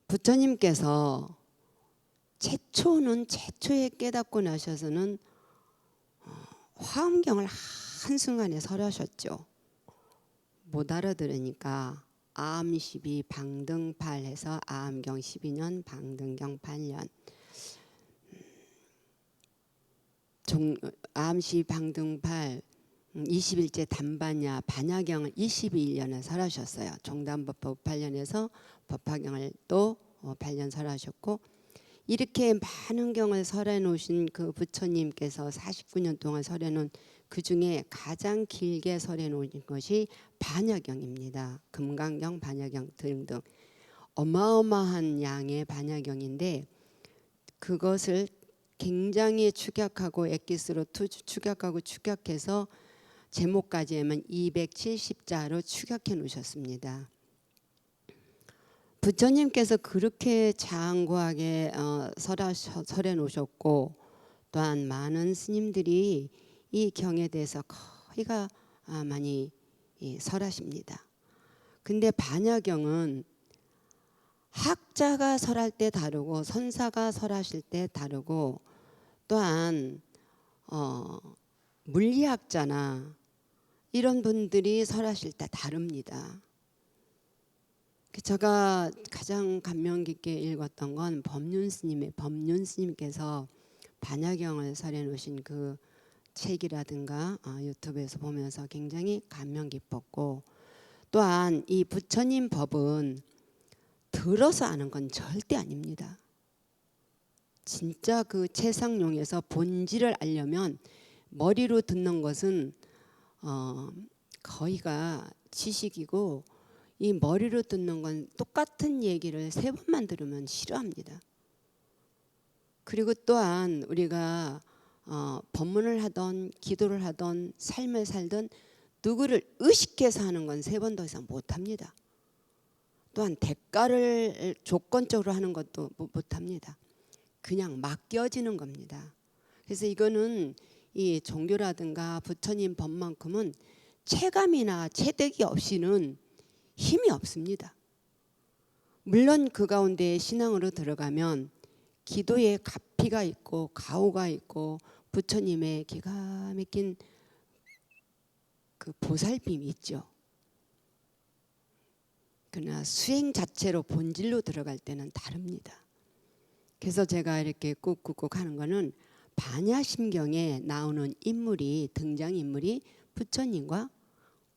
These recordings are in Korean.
부처님께서 최초에 깨닫고 나셔서는 화엄경을 한순간에 설하셨죠. 못 알아들으니까 아암12 방등팔 해서 아암경 12년 방등경 8년 아암시 방등팔 20일째 단반야 반야경을 22년에 설하셨어요. 종단법법 8년에서 법화경을 또 8년 설하셨고, 이렇게 많은 경을 설해 놓으신 그 부처님께서 49년 동안 설해 놓은 그 중에 가장 길게 설해 놓은 것이 반야경입니다. 금강경, 반야경 등등 어마어마한 양의 반야경인데, 그것을 굉장히 축약하고 엑기스로 축약하고 축약해서 제목까지 하면 270자로 축약해 놓으셨습니다. 부처님께서 그렇게 장구하게 설해 놓으셨고, 또한 많은 스님들이 이 경에 대해서 거의가 많이 설하십니다. 근데 반야경은 학자가 설할 때 다르고 선사가 설하실 때 다르고, 또한 물리학자나 이런 분들이 설하실 때 다릅니다. 제가 가장 감명 깊게 읽었던 건 법륜 스님께서 반야경을 설해 놓으신 그 책이라든가 유튜브에서 보면서 굉장히 감명 깊었고, 또한 이 부처님 법은 들어서 아는 건 절대 아닙니다. 진짜 그 최상용에서 본질을 알려면 머리로 듣는 것은 거의가 지식이고, 이 머리로 듣는 건 똑같은 얘기를 3번만 들으면 싫어합니다. 그리고 또한 우리가 법문을 하던 기도를 하던 삶을 살던 누구를 의식해서 하는 건 3번 더 이상 못합니다. 또한 대가를 조건적으로 하는 것도 못합니다. 그냥 맡겨지는 겁니다. 그래서 이거는 이 종교라든가 부처님 법만큼은 체감이나 체득이 없이는 힘이 없습니다. 물론 그 가운데 신앙으로 들어가면 기도에 가피가 있고 가오가 있고 부처님의 기가 막힌 그 보살핌이 있죠. 그러나 수행 자체로 본질로 들어갈 때는 다릅니다. 그래서 제가 이렇게 꾹꾹꾹 하는 거는 반야심경에 나오는 인물이 등장인물이 부처님과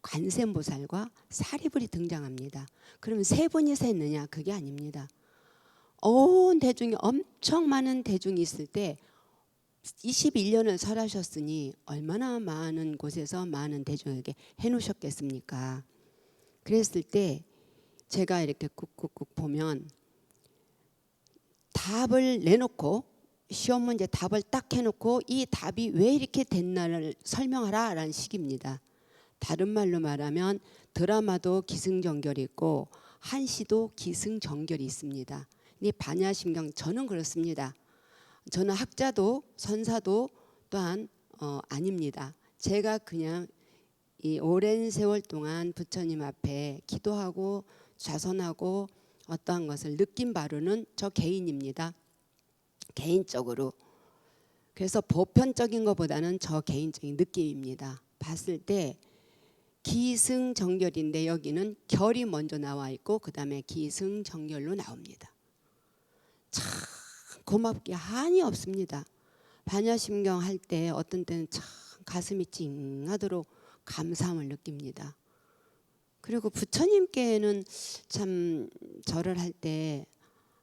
관세음보살과 사리불이 등장합니다. 그러면 3분이서 했느냐? 그게 아닙니다. 온 대중이 엄청 많은 대중이 있을 때 21년을 설하셨으니 얼마나 많은 곳에서 많은 대중에게 해놓으셨겠습니까? 그랬을 때 제가 이렇게 꾹꾹꾹 보면 답을 내놓고 시험 문제 답을 딱 해놓고 이 답이 왜 이렇게 됐나를 설명하라 라는 식입니다. 다른 말로 말하면 드라마도 기승전결이 있고 한시도 기승전결이 있습니다. 이 반야심경 저는 그렇습니다. 저는 학자도 선사도 또한 아닙니다. 제가 그냥 이 오랜 세월 동안 부처님 앞에 기도하고 좌선하고 어떠한 것을 느낀 바로는 저 개인입니다. 개인적으로. 그래서 보편적인 것보다는 저 개인적인 느낌입니다. 봤을 때 기승전결인데 여기는 결이 먼저 나와 있고 그 다음에 기승전결로 나옵니다. 참 고맙게 한이 없습니다. 반야심경 할 때 어떤 때는 참 가슴이 찡하도록 감사함을 느낍니다. 그리고 부처님께는 참 절을 할 때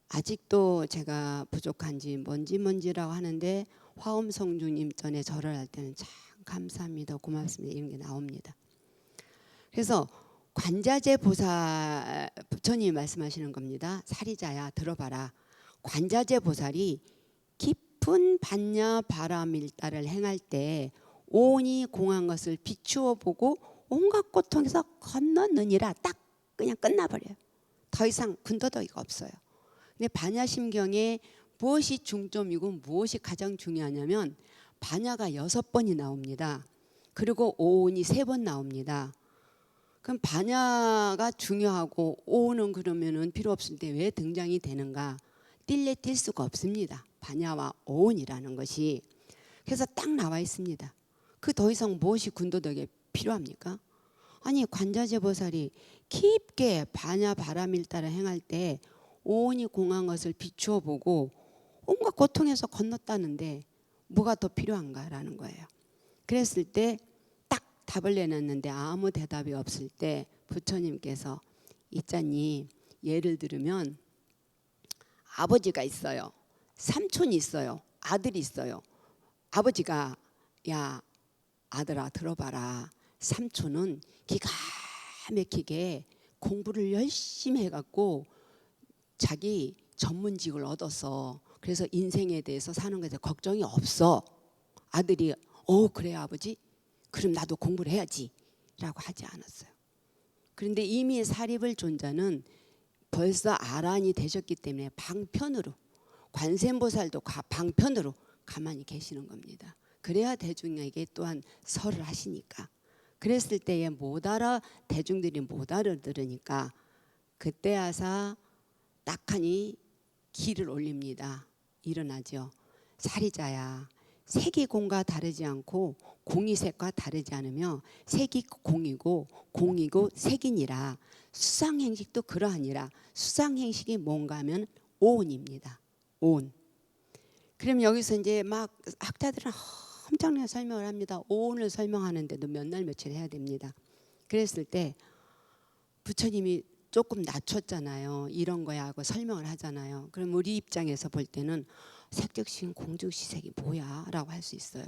아직도 제가 부족한지 뭔지라고 하는데 화엄성주님 전에 절을 할 때는 참 감사합니다, 고맙습니다 이런 게 나옵니다. 그래서 관자재 보살 부처님이 말씀하시는 겁니다. 사리자야 들어봐라. 관자재 보살이 깊은 반야 바라밀다를 행할 때 오온이 공한 것을 비추어 보고 온갖 고통에서 건너느니라 딱 그냥 끝나버려요. 더 이상 군더더기가 없어요. 근데 반야심경에 무엇이 중점이고 무엇이 가장 중요하냐면 반야가 6번이 나옵니다. 그리고 오온이 3번 나옵니다. 그럼 반야가 중요하고 오는 그러면은 필요 없을 때 왜 등장이 되는가? 뛸래 뛸 수가 없습니다. 반야와 오온이라는 것이. 그래서 딱 나와 있습니다. 그 더 이상 무엇이 군도덕에 필요합니까? 아니 관자재보살이 깊게 반야 바람일 따라 행할 때 오온이 공한 것을 비추어 보고 온갖 고통에서 건넜다는데 뭐가 더 필요한가라는 거예요. 그랬을 때 딱 답을 내놨는데 아무 대답이 없을 때 부처님께서 있잖니, 예를 들으면 아버지가 있어요. 삼촌이 있어요. 아들이 있어요. 아버지가 야 아들아 들어봐라. 삼촌은 기가 막히게 공부를 열심히 해갖고 자기 전문직을 얻어서 그래서 인생에 대해서 사는 것에 걱정이 없어. 아들이 그래 아버지? 그럼 나도 공부를 해야지 라고 하지 않았어요. 그런데 이미 사리불 존자는 벌써 아란이 되셨기 때문에 방편으로, 관세음보살도 방편으로 가만히 계시는 겁니다. 그래야 대중에게 또한 설을 하시니까. 그랬을 때에 대중들이 못 알아들으니까 그때 하사 딱하니 기를 올립니다. 일어나죠. 사리자야, 색이 공과 다르지 않고 공이 색과 다르지 않으며 색이 공이고 공이고 색이니라. 수상행식도 그러하니라. 수상행식이 뭔가 하면 오온입니다. 오온. 그럼 여기서 이제 막 학자들은 엄청나게 설명을 합니다. 오온을 설명하는데도 몇 날 며칠 해야 됩니다. 그랬을 때 부처님이 조금 낮췄잖아요. 이런 거야 하고 설명을 하잖아요. 그럼 우리 입장에서 볼 때는 색즉신 공즉시색이 뭐야 라고 할 수 있어요.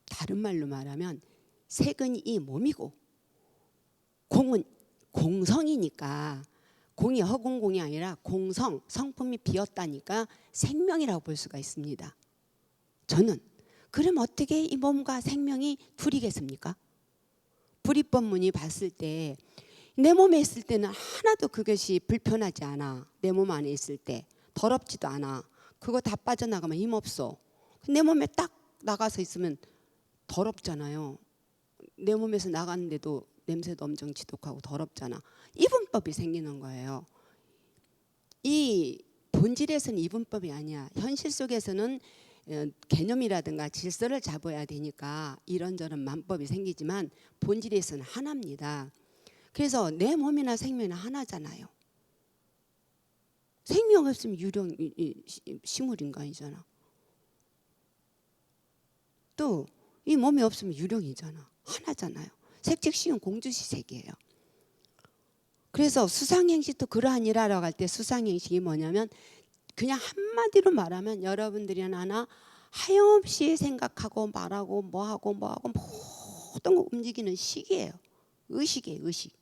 다른 말로 말하면 색은 이 몸이고 공은 공성이니까, 공이 허공공이 아니라 공성, 성품이 비었다니까 생명이라고 볼 수가 있습니다. 저는 그럼 어떻게 이 몸과 생명이 둘이겠습니까? 불입법문이 봤을 때 내 몸에 있을 때는 하나도 그것이 불편하지 않아. 내 몸 안에 있을 때 더럽지도 않아. 그거 다 빠져나가면 힘없어. 내 몸에 딱 나가서 있으면 더럽잖아요. 내 몸에서 나갔는데도 냄새도 엄청 지독하고 더럽잖아. 이분법이 생기는 거예요. 이 본질에서는 이분법이 아니야. 현실 속에서는 개념이라든가 질서를 잡아야 되니까 이런저런 만법이 생기지만 본질에서는 하나입니다. 그래서 내 몸이나 생명은 하나잖아요. 생명 없으면 유령 식물인간이잖아. 또 이 몸이 없으면 유령이잖아. 하나잖아요. 색즉시은 공주시색이에요. 그래서 수상행식도 그러하니라라고 할 때 수상행식이 뭐냐면 그냥 한마디로 말하면 여러분들이나 하나 하염없이 생각하고 말하고 뭐하고 모든 거 움직이는 식이에요. 의식이에요. 의식.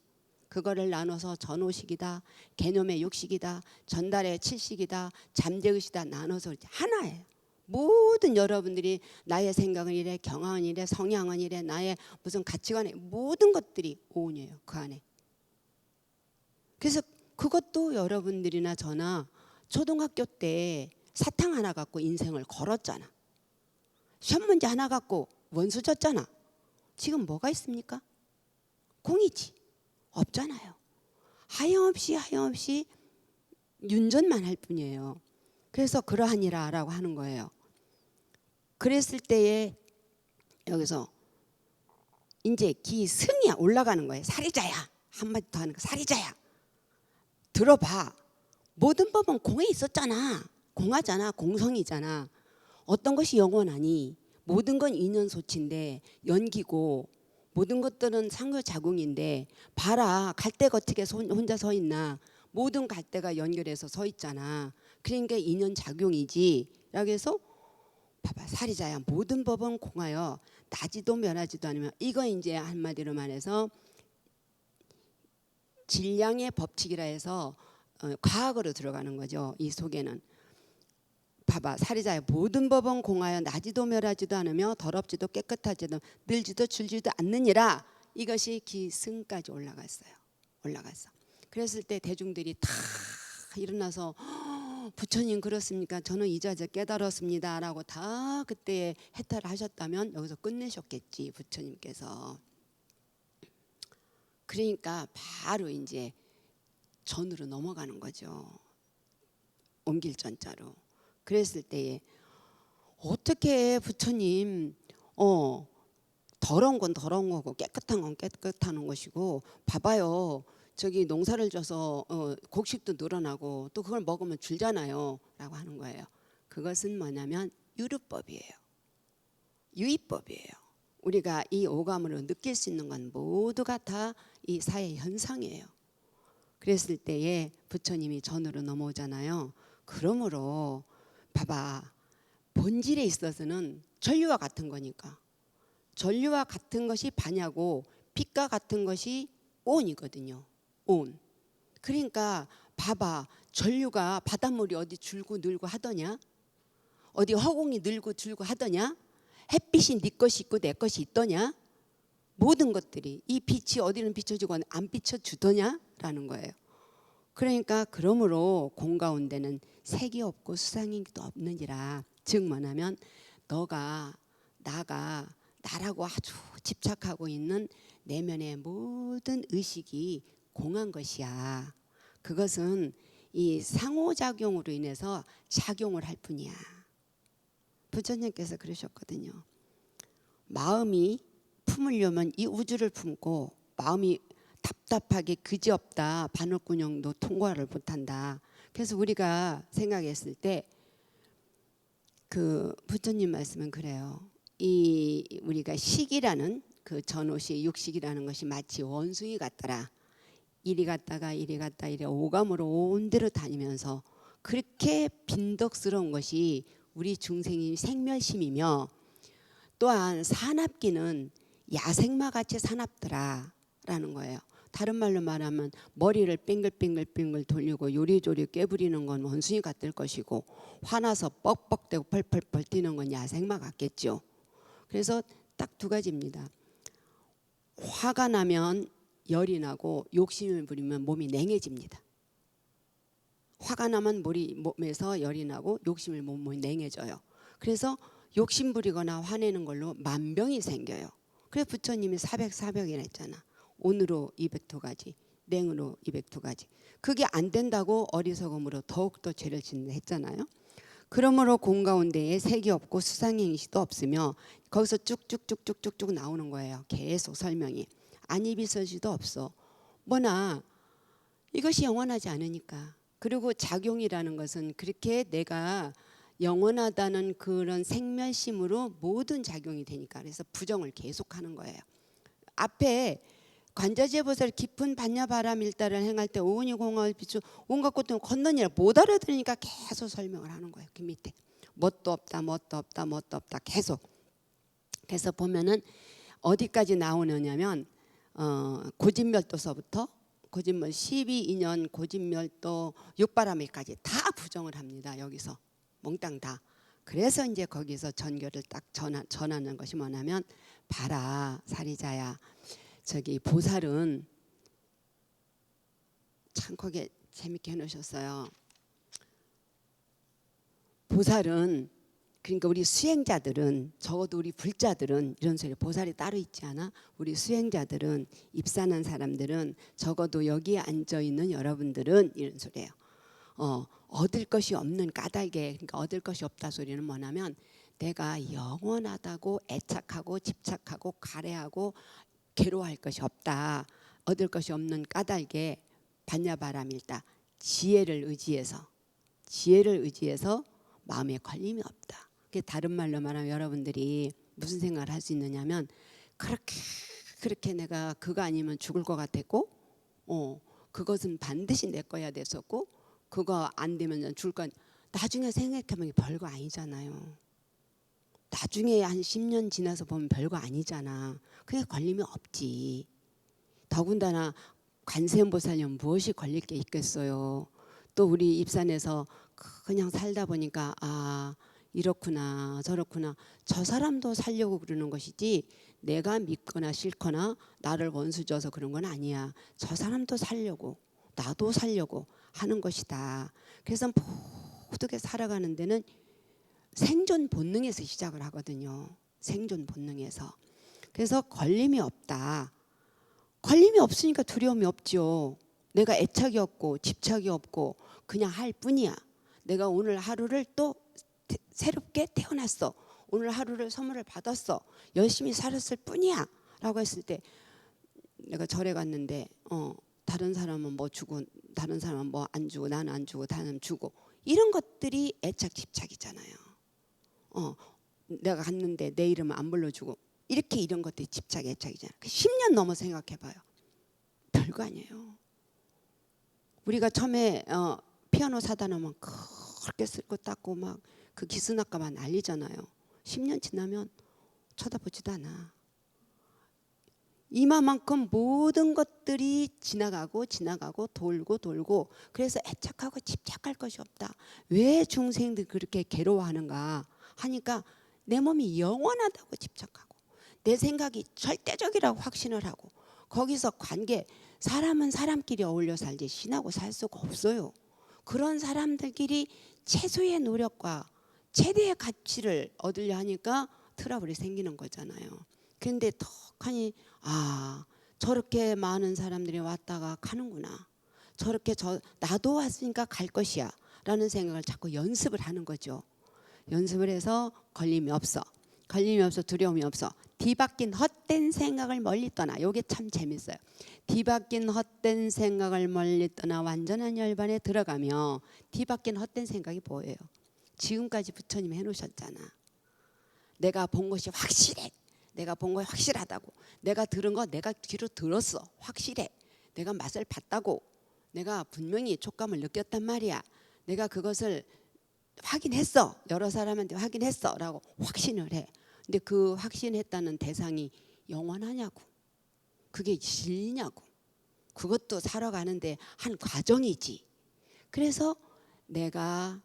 그거를 나눠서 전오식이다, 개념의 육식이다, 전달의 칠식이다, 잠재의식이다 나눠서 하나예요. 모든 여러분들이 나의 생각은 이래, 경향은 이래, 성향은 이래, 나의 무슨 가치관에 모든 것들이 오온이에요. 그 안에. 그래서 그것도 여러분들이나 저나 초등학교 때 사탕 하나 갖고 인생을 걸었잖아. 시험 문제 하나 갖고 원수 졌잖아. 지금 뭐가 있습니까? 공이지. 없잖아요. 하염없이 윤전만 할 뿐이에요. 그래서 그러하니라 라고 하는 거예요. 그랬을 때에 여기서 이제 기승이야 올라가는 거예요. 사리자야. 한마디 더 하는 거 사리자야. 들어봐. 모든 법은 공에 있었잖아. 공하잖아. 공성이잖아. 어떤 것이 영원하니? 모든 건 인연소치인데 연기고 모든 것들은 상호작용인데 봐라. 갈대가 어떻게 혼자 서 있나. 모든 갈대가 연결해서 서 있잖아. 그러니까 인연작용이지. 라고 해서 봐봐. 사리자야. 모든 법은 공하여 나지도 면하지도 않으면 이거 이제 한마디로 말해서 질량의 법칙이라 해서 과학으로 들어가는 거죠. 이 속에는. 봐봐. 사리자야. 모든 법은 공하여 나지도 멸하지도 않으며 더럽지도 깨끗하지도 늘지도 줄지도 않느니라. 이것이 기승까지 올라갔어요. 올라갔어. 그랬을 때 대중들이 다 일어나서 부처님 그렇습니까? 저는 이자저 깨달았습니다. 라고 다 그때 해탈을 하셨다면 여기서 끝내셨겠지. 부처님께서. 그러니까 바로 이제 전으로 넘어가는 거죠. 옮길 전자로. 그랬을 때에 어떻게 부처님 더러운 건 더러운 거고 깨끗한 건 깨끗한 것이고 봐봐요. 저기 농사를 져서 곡식도 늘어나고 또 그걸 먹으면 줄잖아요 라고 하는 거예요. 그것은 뭐냐면 유르법이에요. 유의법이에요. 우리가 이 오감으로 느낄 수 있는 건 모두가 다 이 사회 현상이에요. 그랬을 때에 부처님이 전으로 넘어오잖아요. 그러므로 봐봐. 본질에 있어서는 전류와 같은 거니까. 전류와 같은 것이 반야고 빛과 같은 것이 온이거든요. 온. 그러니까 봐봐. 전류가 바닷물이 어디 줄고 늘고 하더냐? 어디 허공이 늘고 줄고 하더냐? 햇빛이 네 것이 있고 내 것이 있더냐? 모든 것들이 이 빛이 어디는 비춰주고 안 비춰주더냐라는 거예요. 그러니까 그러므로 공 가운데는 색이 없고 수상이도 없느니라. 즉 뭐냐면 너가 나가 나라고 아주 집착하고 있는 내면의 모든 의식이 공한 것이야. 그것은 이 상호작용으로 인해서 작용을 할 뿐이야. 부처님께서 그러셨거든요. 마음이 품으려면 이 우주를 품고 마음이 답답하게 그지없다 바늘구녕도 통과를 못한다. 그래서 우리가 생각했을 때 그 부처님 말씀은 그래요. 이 우리가 식이라는 그 전오시 육식이라는 것이 마치 원숭이 같더라. 이리 갔다가 이리 갔다 이리 오감으로 온 데로 다니면서 그렇게 빈덕스러운 것이 우리 중생의 생멸심이며 또한 사납기는 야생마 같이 사납더라 라는 거예요. 다른 말로 말하면 머리를 빙글빙글 돌리고 요리조리 꿰부리는 건 원숭이 같을 것이고 화나서 뻑뻑대고 펄펄펄 뛰는 건 야생마 같겠죠. 그래서 딱 두 가지입니다. 화가 나면 열이 나고 욕심을 부리면 몸이 냉해집니다. 화가 나면 몸에서 열이 나고 욕심을 몸이 냉해져요. 그래서 욕심 부리거나 화내는 걸로 만병이 생겨요. 그래서 부처님이 사백이라 했잖아. 온으로 200토가지, 냉으로 200토가지. 그게 안 된다고 어리석음으로 더욱더 죄를 짓는다 했잖아요. 그러므로 공 가운데에 색이 없고 수상행시도 없으며 거기서 쭉쭉쭉쭉쭉 나오는 거예요. 계속 설명이. 안이비서지도 없어. 뭐나 이것이 영원하지 않으니까. 그리고 작용이라는 것은 그렇게 내가 영원하다는 그런 생멸심으로 모든 작용이 되니까. 그래서 부정을 계속하는 거예요. 앞에 관자재보살 깊은 반야바라밀다를 행할 때 오은이 공을 비추 온갖 것도 건너니라 못 알아들으니까 계속 설명을 하는 거예요. 그 밑에 뭣도 없다 뭣도 없다 뭣도 없다 계속. 그래서 보면은 어디까지 나오느냐면 고진멸도서부터 고진멸 12인연 고진멸도 육바라밀까지 다 부정을 합니다. 여기서 몽땅 다. 그래서 이제 거기서 전교를 딱 전하는 것이 뭐냐면 봐라 사리자야. 저기 보살은 참 거기에 재밌게 해놓으셨어요. 보살은 그러니까 우리 수행자들은 적어도 우리 불자들은 이런 소리 보살이 따로 있지 않아? 우리 수행자들은 입산한 사람들은 적어도 여기에 앉아있는 여러분들은 이런 소리예요. 얻을 것이 없는 까닭에 그러니까 얻을 것이 없다 소리는 뭐냐면 내가 영원하다고 애착하고 집착하고 가래하고 괴로워할 것이 없다. 얻을 것이 없는 까닭에 반야바라밀다. 지혜를 의지해서 마음에 걸림이 없다. 다른 말로 말하면 여러분들이 무슨 생각을 할 수 있느냐면 그렇게 내가 그거 아니면 죽을 것 같았고 그것은 반드시 내 거야 됐었고 그거 안 되면 죽을 건 나중에 생각해보면 별거 아니잖아요. 나중에 한 10년 지나서 보면 별거 아니잖아. 그게 걸림이 없지. 더군다나 관세음보살님 무엇이 걸릴 게 있겠어요. 또 우리 입산에서 그냥 살다 보니까 아 이렇구나 저렇구나 저 사람도 살려고 그러는 것이지 내가 믿거나 싫거나 나를 원수 져서 그런 건 아니야. 저 사람도 살려고 나도 살려고 하는 것이다. 그래서 모두게 살아가는 데는 생존 본능에서 시작을 하거든요. 생존 본능에서. 그래서 걸림이 없다. 걸림이 없으니까 두려움이 없죠. 내가 애착이 없고 집착이 없고 그냥 할 뿐이야. 내가 오늘 하루를 또 새롭게 태어났어. 오늘 하루를 선물을 받았어. 열심히 살았을 뿐이야 라고 했을 때, 내가 절에 갔는데 다른 사람은 뭐 주고 다른 사람은 뭐 안 주고 나는 안 주고 다른 주고, 이런 것들이 애착 집착이잖아요. 내가 갔는데 내 이름은 안 불러주고, 이렇게 이런 것들이 집착 애착이잖아요. 10년 넘어 생각해봐요. 별거 아니에요. 우리가 처음에 피아노 사다 놓으면 그렇게 쓸고 닦고 막 그 기스나까봐 난리잖아요. 10년 지나면 쳐다보지도 않아. 이마만큼 모든 것들이 지나가고 돌고, 그래서 애착하고 집착할 것이 없다. 왜 중생들 그렇게 괴로워하는가 하니까 내 몸이 영원하다고 집착하고 내 생각이 절대적이라고 확신을 하고, 거기서 관계, 사람은 사람끼리 어울려 살지 신하고 살 수가 없어요. 그런 사람들끼리 최소의 노력과 최대의 가치를 얻으려 하니까 트러블이 생기는 거잖아요. 근데 턱하니 저렇게 많은 사람들이 왔다가 가는구나. 저렇게 나도 왔으니까 갈 것이야 라는 생각을 자꾸 연습을 하는 거죠. 연습을 해서 걸림이 없어. 두려움이 없어. 뒤바뀐 헛된 생각을 멀리 떠나. 이게 참 재밌어요. 뒤바뀐 헛된 생각을 멀리 떠나 완전한 열반에 들어가며, 뒤바뀐 헛된 생각이 뭐예요? 지금까지 부처님이 해놓으셨잖아. 내가 본 것이 확실해. 내가 본 거 확실하다고. 내가 들은 거 내가 귀로 들었어. 확실해. 내가 맛을 봤다고. 내가 분명히 촉감을 느꼈단 말이야. 내가 그것을 확인했어. 여러 사람한테 확인했어 라고 확신을 해. 근데 그 확신했다는 대상이 영원하냐고. 그게 진리냐고. 그것도 살아가는데 한 과정이지. 그래서 내가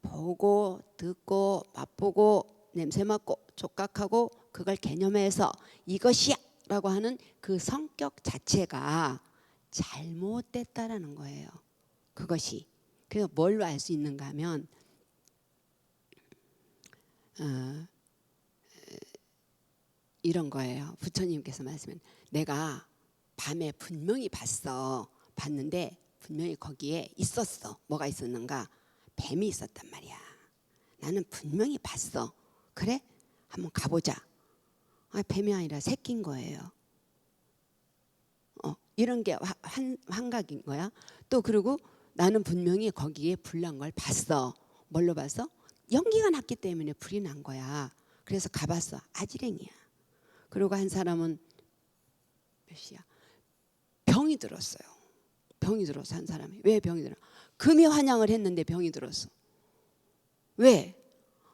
보고 듣고 맛보고 냄새 맡고 촉각하고 그걸 개념해서 이것이야 라고 하는 그 성격 자체가 잘못됐다라는 거예요. 그것이. 그래서 뭘로 알 수 있는가 하면 이런 거예요. 부처님께서 말씀은, 내가 밤에 분명히 봤는데 분명히 거기에 있었어. 뭐가 있었는가? 뱀이 있었단 말이야. 나는 분명히 봤어. 그래? 한번 가보자. 뱀이 아니라 새끼인 거예요. 이런 게 환각인 거야. 또 그리고 나는 분명히 거기에 불난 걸 봤어. 뭘로 봤어? 연기가 났기 때문에 불이 난 거야. 그래서 가봤어. 아지랭이야. 그리고 한 사람은 몇 시야? 병이 들었어요. 병이 들어서 한 사람이. 왜 병이 들어? 금이 환영을 했는데 병이 들었어. 왜?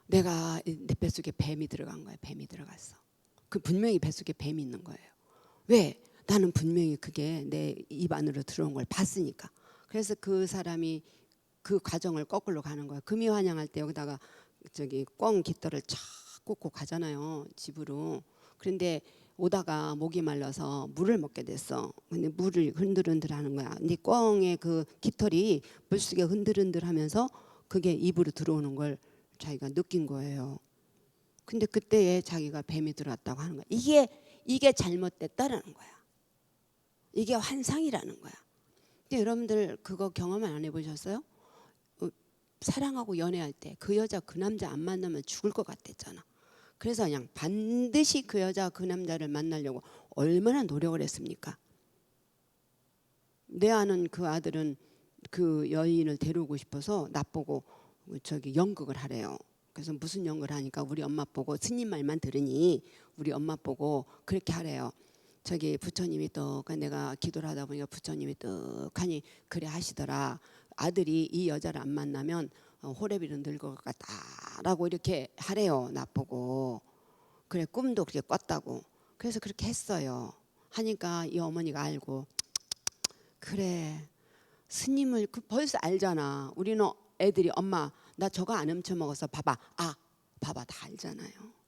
내가 내 뱃속에 뱀이 들어간 거야. 뱀이 들어갔어. 그 분명히 뱃속에 뱀이 있는 거예요. 왜? 나는 분명히 그게 내 입 안으로 들어온 걸 봤으니까. 그래서 그 사람이 그 과정을 거꾸로 가는 거야. 금이 환영할 때 여기다가 꽝 깃털을 착 꽂고 가잖아요. 집으로. 그런데 오다가 목이 말라서 물을 먹게 됐어. 근데 물을 흔들흔들 하는 거야. 근데 꽝의 그 깃털이 물속에 흔들흔들하면서 그게 입으로 들어오는 걸 자기가 느낀 거예요. 근데 그때에 자기가 뱀이 들어왔다고 하는 거야. 이게 잘못됐다라는 거야. 이게 환상이라는 거야. 근데 여러분들 그거 경험 안 해보셨어요? 사랑하고 연애할 때 그 여자 그 남자 안 만나면 죽을 것 같았잖아. 그래서 그냥 반드시 그 여자 그 남자를 만나려고 얼마나 노력을 했습니까? 내 아는 그 아들은 그 여인을 데려오고 싶어서 나보고 연극을 하래요. 그래서 무슨 연극을 하니까 우리 엄마 보고, 스님 말만 들으니 우리 엄마 보고 그렇게 하래요. 부처님이 내가 기도를 하다 보니까 부처님이 떡하니 그래 하시더라. 아들이 이 여자를 안 만나면 호래비는 늙을 것 같다라고 이렇게 하래요. 나보고. 그래, 꿈도 그렇게 꿨다고. 그래서 그렇게 했어요. 하니까 이 어머니가 알고, 그래, 스님을 벌써 알잖아. 우리는 애들이 엄마 나 저거 안 훔쳐먹어서 봐봐. 봐봐, 다 알잖아요.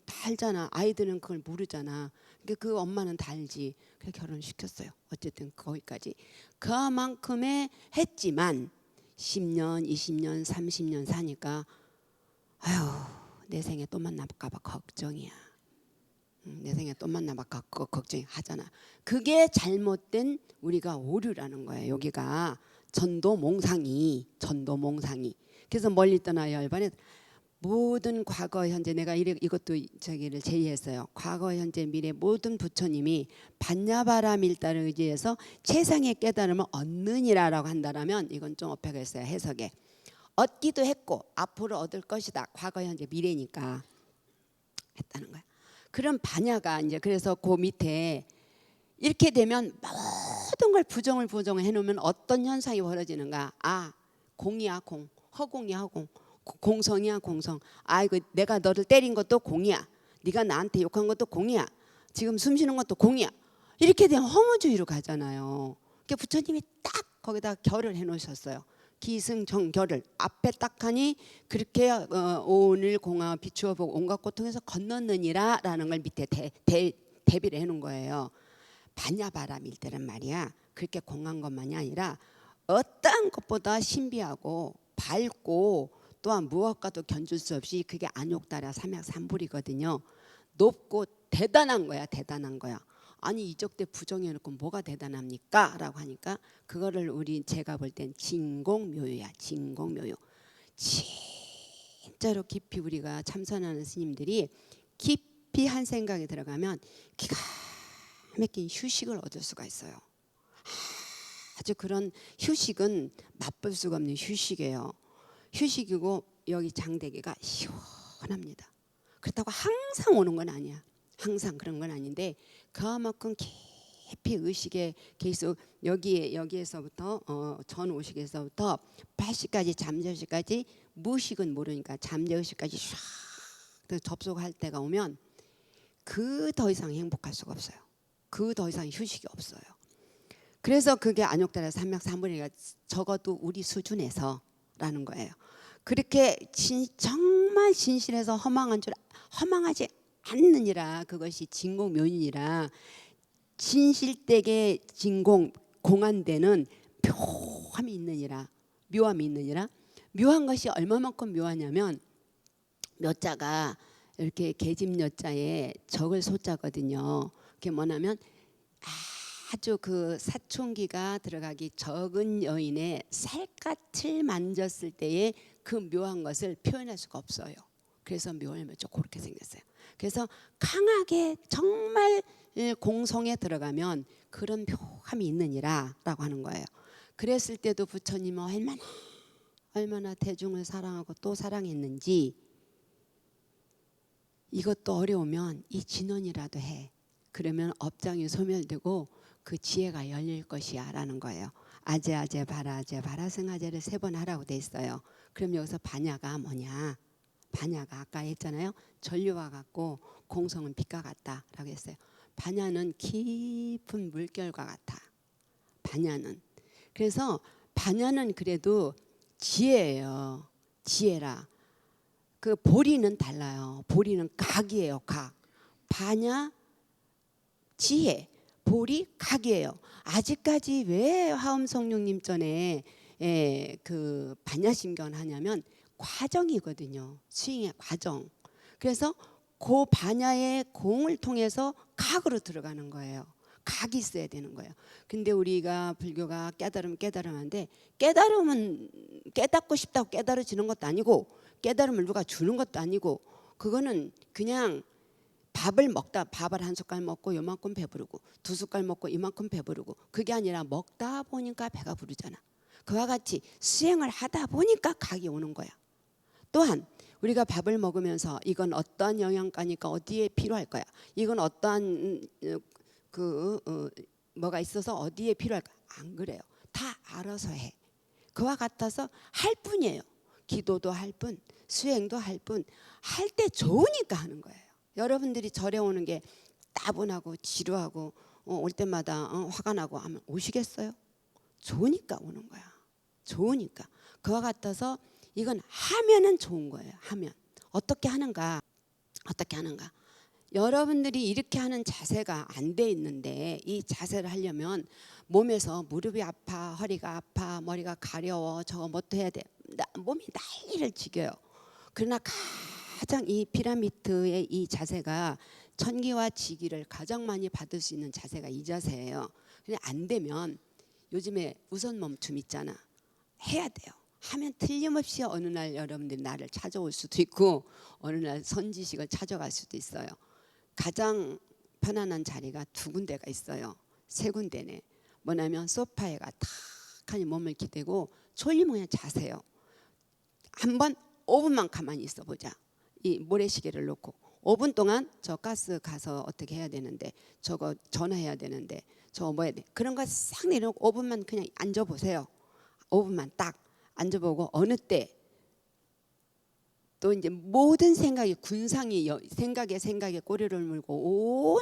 다 알잖아. 아이들은 그걸 모르잖아. 그러니까 그 엄마는 다 알지. 그래서 결혼시켰어요. 어쨌든 거기까지. 그만큼의 했지만 10년, 20년, 30년 사니까 아유, 내 생에 또 만날까 봐 걱정이야. 내 생에 또 만나봐 걱정하잖아. 그게 잘못된 우리가 오류라는 거예요. 여기가 전도몽상이. 그래서 멀리 떠나 열반에 모든 과거 현재 내가 이것도 저기를 제의했어요. 과거 현재 미래 모든 부처님이 반야바라 밀다를 의지해서 최상의 깨달음을 얻느니라라고 한다라면 이건 좀 어폐겠어요. 해석에 얻기도 했고 앞으로 얻을 것이다. 과거 현재 미래니까 했다는 거야. 그럼 반야가 이제 그래서 그 밑에 이렇게 되면 모든 걸 부정을 해놓으면 어떤 현상이 벌어지는가? 아, 공이야 공, 허공이야 허공, 공성이야 공성. 이거 내가 너를 때린 것도 공이야. 네가 나한테 욕한 것도 공이야. 지금 숨 쉬는 것도 공이야. 이렇게 되면 허무주의로 가잖아요. 그러니까 부처님이 딱 거기다 결을 해놓으셨어요. 기승정결을 앞에 딱 하니 그렇게 오늘 공화 비추어 보고 온갖 고통에서 건넜느니라 라는 걸 밑에 대비를 해놓은 거예요. 반야바람일 때란 말이야. 그렇게 공한 것만이 아니라 어떠한 것보다 신비하고 밝고 또한 무엇과도 견줄 수 없이 그게 안욕다라 삼약삼불이거든요. 높고 대단한 거야. 아니 이적대 부정해놓고 뭐가 대단합니까? 라고 하니까 그거를 제가 볼 땐 진공묘유야. 진공묘유. 진짜로 깊이 우리가 참선하는 스님들이 깊이 한 생각에 들어가면 기가 막힌 휴식을 얻을 수가 있어요. 아주 그런 휴식은 맛볼 수가 없는 휴식이에요. 휴식이고 여기 장대기가 시원합니다. 그렇다고 항상 오는 건 아니야. 항상 그런 건 아닌데 그만큼 깊이 의식에 계속 여기에서부터 전 오식에서부터 80까지 잠재의식까지 무식은 모르니까 잠재의식까지 쫙 접속할 때가 오면 그 더 이상 행복할 수가 없어요. 그 더 이상 휴식이 없어요. 그래서 그게 안욕다라 삼약삼불이가 적어도 우리 수준에서라는 거예요. 그렇게 정말 진실해서 허망하지 않느니라. 그것이 진공묘니라. 진실되게 공안되는 묘함이 있느니라. 묘한 것이 얼마만큼 묘하냐면 묘자가 이렇게 계집묘자에 적을 소자거든요. 그게 뭐냐면 아주 그 사춘기가 들어가기 적은 여인의 살갗을 만졌을 때의 그 묘한 것을 표현할 수가 없어요. 그래서 묘할묘조 그렇게 생겼어요. 그래서 강하게 정말 공성에 들어가면 그런 묘함이 있느니라 라고 하는 거예요. 그랬을 때도 부처님은 얼마나 대중을 사랑하고 또 사랑했는지 이것도 어려우면 이 진원이라도 해. 그러면 업장이 소멸되고 그 지혜가 열릴 것이야 라는 거예요. 아제 바라승아제를 3번 하라고 돼 있어요. 그럼 여기서 반야가 뭐냐? 반야가 아까 했잖아요. 전류와 같고 공성은 빛과 같다라고 했어요. 반야는 깊은 물결과 같아. 반야는. 그래서 반야는 그래도 지혜예요. 지혜라. 그 보리는 달라요. 보리는 각이에요. 각. 반야 지혜. 보리 각이에요. 아직까지 왜 화엄성룡님 전에 그 반야심견 하냐면 과정이거든요. 스윙의 과정. 그래서 그 반야의 공을 통해서 각으로 들어가는 거예요. 각이 있어야 되는 거예요. 근데 우리가 불교가 깨달음하는데 깨달음은 깨닫고 싶다고 깨달아지는 것도 아니고 깨달음을 누가 주는 것도 아니고 그거는 그냥 밥을 먹다 밥을 한 숟갈 먹고 요만큼 배부르고 2숟갈 먹고 이만큼 배부르고 그게 아니라 먹다 보니까 배가 부르잖아. 그와 같이 수행을 하다 보니까 각이 오는 거야. 또한 우리가 밥을 먹으면서 이건 어떠한 영양가니까 어디에 필요할 거야. 이건 어떠한 뭐가 있어서 어디에 필요할 거야. 안 그래요. 다 알아서 해. 그와 같아서 할 뿐이에요. 기도도 할 뿐, 수행도 할 뿐, 할 때 좋으니까 하는 거예요. 여러분들이 절에 오는 게 따분하고 지루하고 올 때마다 화가 나고 하면 오시겠어요? 좋으니까 오는 거야. 좋으니까. 그와 같아서 이건 하면은 좋은 거예요. 하면. 어떻게 하는가? 여러분들이 이렇게 하는 자세가 안 돼 있는데 이 자세를 하려면 몸에서 무릎이 아파, 허리가 아파, 머리가 가려워, 저거 뭣도 해야 돼. 몸이 난리를 지겨요. 그러나 가장 이 피라미드의 이 자세가 천기와 지기를 가장 많이 받을 수 있는 자세가 이 자세예요. 근데 안 되면 요즘에 우선 멈춤 있잖아. 해야 돼요. 하면 틀림없이 어느 날 여러분들이 나를 찾아올 수도 있고 어느 날 선지식을 찾아갈 수도 있어요. 가장 편안한 자리가 두 군데가 있어요. 세 군데네. 뭐냐면 소파에가 탁 하니 몸을 기대고 졸리면 그냥 자세요. 한번 5분만 가만히 있어 보자. 이 모래시계를 놓고 5분 동안 저 가스 가서 어떻게 해야 되는데 저거 전화해야 되는데 저거 뭐 해야 돼. 그런 거 싹 내려놓고 5분만 그냥 앉아보세요. 5분만 딱 앉아보고 어느 때 또 이제 모든 생각이 군상이 생각에 꼬리를 물고 온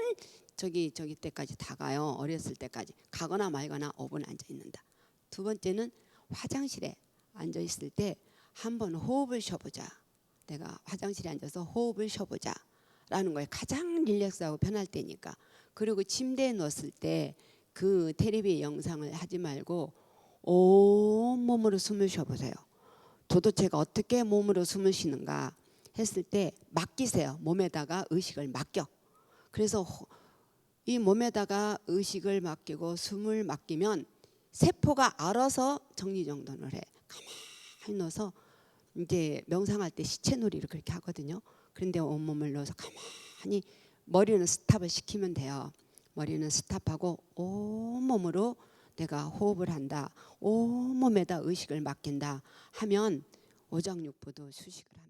저기 때까지 다 가요. 어렸을 때까지 가거나 말거나 5분 앉아 있는다. 두 번째는 화장실에 앉아 있을 때 한번 호흡을 쉬어보자. 내가 화장실에 앉아서 호흡을 쉬어보자 라는 거에 가장 릴렉스하고 편할 때니까. 그리고 침대에 누웠을 때 그 텔레비 영상을 하지 말고 온몸으로 숨을 쉬어보세요. 도대체가 어떻게 몸으로 숨을 쉬는가 했을 때 맡기세요. 몸에다가 의식을 맡겨. 그래서 이 몸에다가 의식을 맡기고 숨을 맡기면 세포가 알아서 정리정돈을 해. 가만히 넣어서 이제 명상할 때 시체놀이를 그렇게 하거든요. 그런데 온몸을 넣어서 가만히 머리는 스탑을 시키면 돼요. 머리는 스탑하고 온몸으로 내가 호흡을 한다. 온몸에다 의식을 맡긴다 하면 오장육부도 수식을 한다.